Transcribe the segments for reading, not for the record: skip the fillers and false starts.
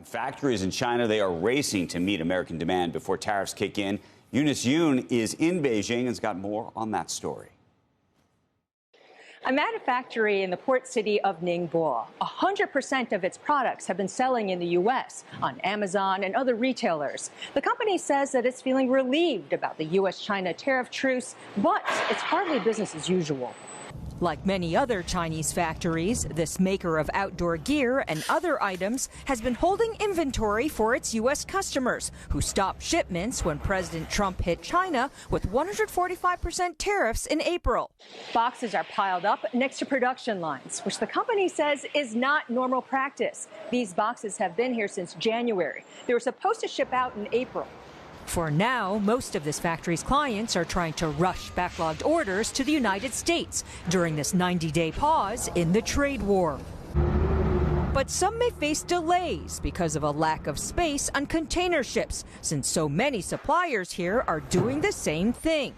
Factories in China, they are racing to meet American demand before tariffs kick in. Eunice Yoon is in Beijing and has got more on that story. I'm at a factory in the port city of Ningbo. 100% of its products have been selling in the U.S. on Amazon and other retailers. The company says that it's feeling relieved about the U.S.-China tariff truce, but it's hardly business as usual. Like many other Chinese factories, this maker of outdoor gear and other items has been holding inventory for its U.S. customers, who stopped shipments when President Trump hit China with 145% tariffs in April. Boxes are piled up next to production lines, which the company says is not normal practice. These boxes have been here since January. They were supposed to ship out in April. For now, most of this factory's clients are trying to rush backlogged orders to the United States during this 90-day pause in the trade war. But some may face delays because of a lack of space on container ships, since so many suppliers here are doing the same thing.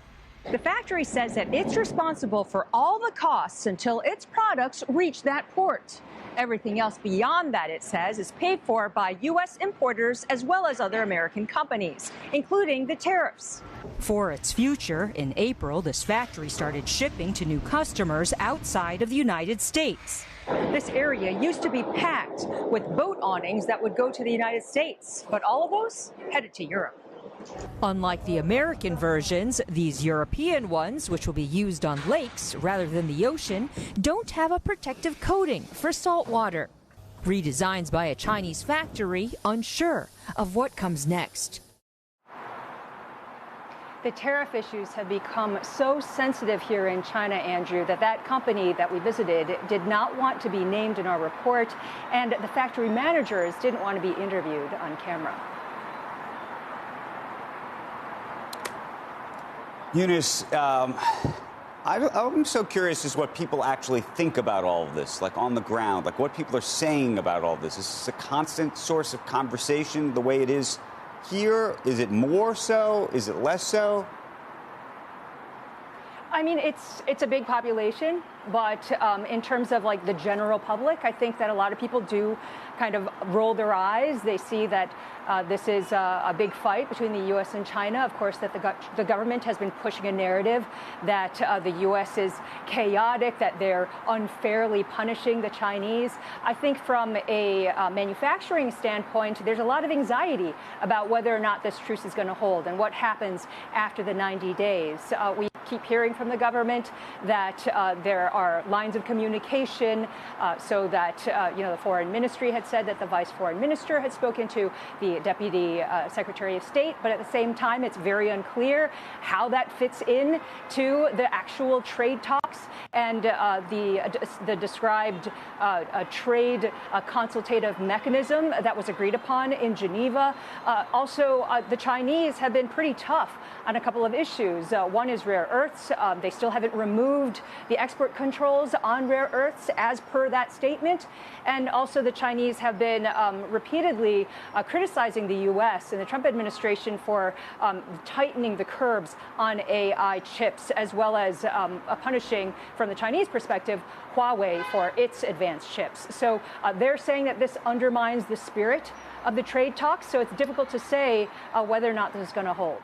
The factory says that it's responsible for all the costs until its products reach that port. Everything else beyond that, it says, is paid for by U.S. importers as well as other American companies, including the tariffs. For its future, in April, this factory started shipping to new customers outside of the United States. This area used to be packed with boat awnings that would go to the United States, but all of those headed to Europe. Unlike the American versions, these European ones, which will be used on lakes rather than the ocean, don't have a protective coating for salt water. Redesigns by a Chinese factory unsure of what comes next. The tariff issues have become so sensitive here in China, Andrew, that company that we visited did not want to be named in our report, and the factory managers didn't want to be interviewed on camera. Eunice, I'm so curious as what people actually think about all of this, like on the ground, like what people are saying about all of this. Is this a constant source of conversation the way it is here? Is it more so? Is it less so? I mean, it's a big population, but in terms of like the general public, I think that a lot of people do kind of roll their eyes. They see that this is a big fight between the U.S. and China. Of course, that the government has been pushing a narrative that the U.S. is chaotic, that they're unfairly punishing the Chinese. I think from a manufacturing standpoint, there's a lot of anxiety about whether or not this truce is going to hold and what happens after the 90 days. We keep hearing from the government that there are lines of communication so that, the foreign ministry had said that the vice foreign minister had spoken to the deputy secretary of state. But at the same time, it's very unclear how that fits in to the actual trade talks and the described trade consultative mechanism that was agreed upon in Geneva. Also, the Chinese have been pretty tough on a couple of issues. One is rare earths. They still haven't removed the export controls on rare earths as per that statement. And also the Chinese have been repeatedly criticizing the U.S. and the Trump administration for tightening the curbs on AI chips, as well as punishing, from the Chinese perspective, Huawei for its advanced chips. So they're saying that this undermines the spirit of the trade talks. So it's difficult to say whether or not this is going to hold.